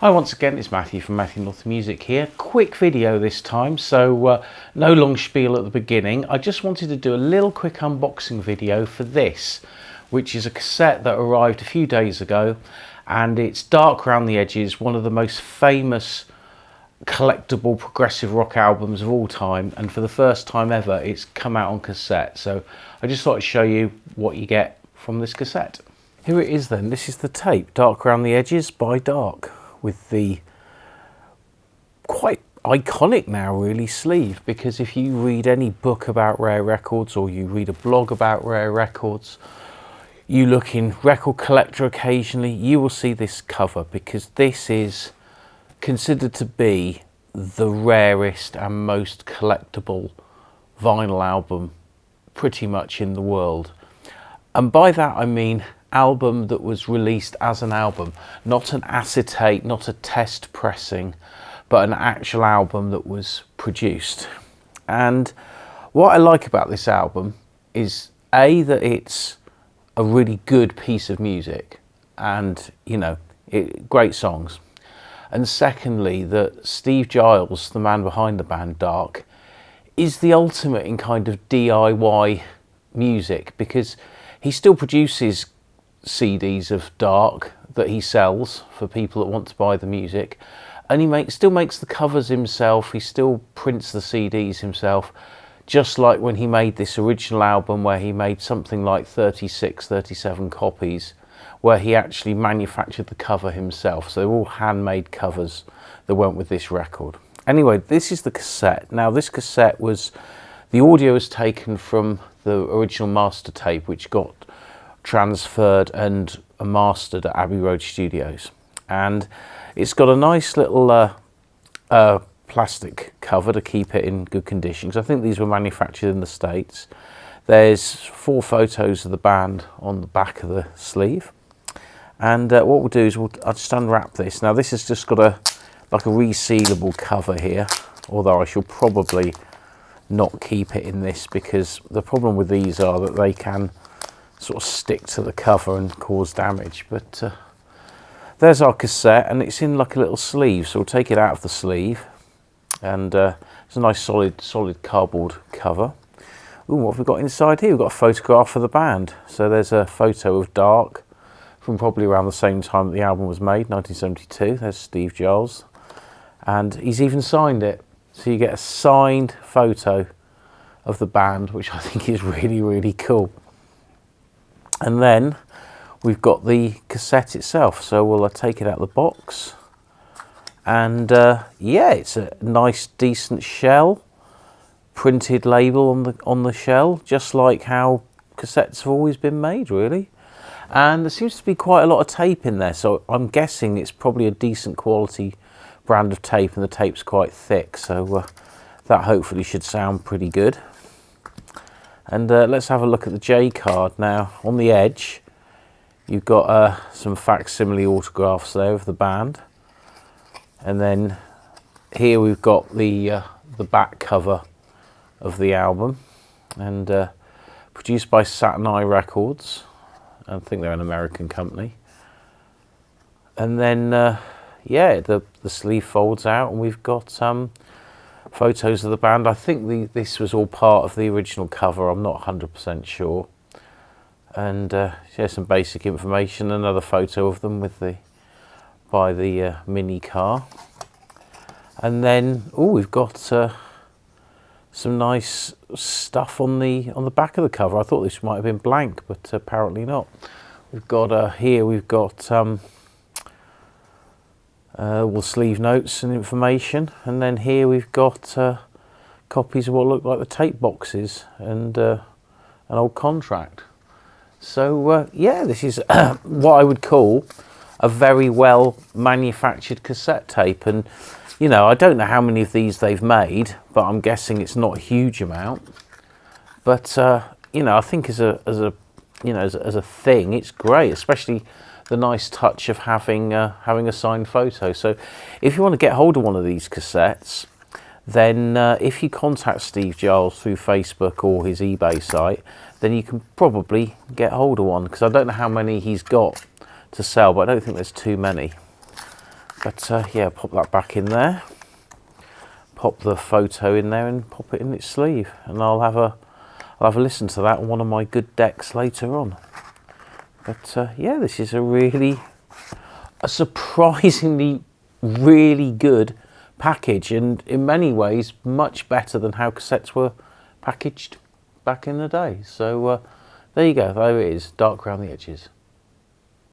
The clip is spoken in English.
Hi once again, it's Matthew from Matthew North Music here. Quick video this time, so no long spiel at the beginning. I just wanted to do a little quick unboxing video for this, which is a cassette that arrived a few days ago, and it's dark around the edges, one of the most famous collectible progressive rock albums of all time, and for the first time ever it's come out on cassette. So I just thought I'd show you what you get from this cassette. Here it is then. This is the tape, Dark Around the Edges by Dark, with the quite iconic now really sleeve, because if you read any book about Rare Records or you read a blog about Rare Records, you look in Record Collector occasionally, you will see this cover, because this is considered to be the rarest and most collectible vinyl album pretty much in the world. And by that I mean album that was released as an album, not an acetate, not a test pressing, but an actual album that was produced. And what I like about this album is A, that it's a really good piece of music and, you know, great songs. And secondly, that Steve Giles, the man behind the band Dark, is the ultimate in kind of DIY music, because he still produces CDs of Dark that he sells for people that want to buy the music, and he still makes the covers himself, he still prints the CDs himself, just like when he made this original album where he made something like 37 copies where he actually manufactured the cover himself. So they're all handmade covers that went with this record. Anyway, this is the cassette. Now this cassette was, the audio was taken from the original master tape, which got transferred and mastered at Abbey Road Studios, and it's got a nice little plastic cover to keep it in good condition, because I think these were manufactured in the States. There's 4 photos of the band on the back of the sleeve, and what we'll do is I'll just unwrap this. Now this has just got like a resealable cover here, although I shall probably not keep it in this, because the problem with these are that they can sort of stick to the cover and cause damage. But there's our cassette, and it's in like a little sleeve, so we'll take it out of the sleeve, and it's a nice solid cardboard cover. Ooh, what have we got inside here? We've got a photograph of the band. So there's a photo of Dark from probably around the same time that the album was made, 1972. There's Steve Giles, and he's even signed it, so you get a signed photo of the band, which I think is really cool. And then we've got the cassette itself, so we'll take it out of the box, and yeah, it's a nice decent shell, printed label on the shell, just like how cassettes have always been made really. And there seems to be quite a lot of tape in there, so I'm guessing it's probably a decent quality brand of tape, and the tape's quite thick, so that hopefully should sound pretty good. And let's have a look at the J card. Now on the edge you've got some facsimile autographs there of the band, and then here we've got the back cover of the album, and produced by Saturn Eye Records. I think they're an American company. And then yeah, the sleeve folds out, and we've got photos of the band. I think this was all part of the original cover, I'm not 100% sure. And yeah, some basic information, another photo of them with by the mini car. And then we've got some nice stuff on the back of the cover. I thought this might have been blank, but apparently not. We've got here we've got sleeve notes and information, and then here we've got copies of what look like the tape boxes and an old contract. So yeah, this is what I would call a very well manufactured cassette tape. And you know, I don't know how many of these they've made, but I'm guessing it's not a huge amount. But you know, I think as a thing, it's great, especially the nice touch of having a signed photo. So if you want to get hold of one of these cassettes, then if you contact Steve Giles through Facebook or his eBay site, then you can probably get hold of one, because I don't know how many he's got to sell, but I don't think there's too many. But yeah, pop that back in there, pop the photo in there and pop it in its sleeve, and I'll have a listen to that on one of my good decks later on. But yeah, this is a surprisingly really good package, and in many ways much better than how cassettes were packaged back in the day. So there you go, there it is, dark around the edges.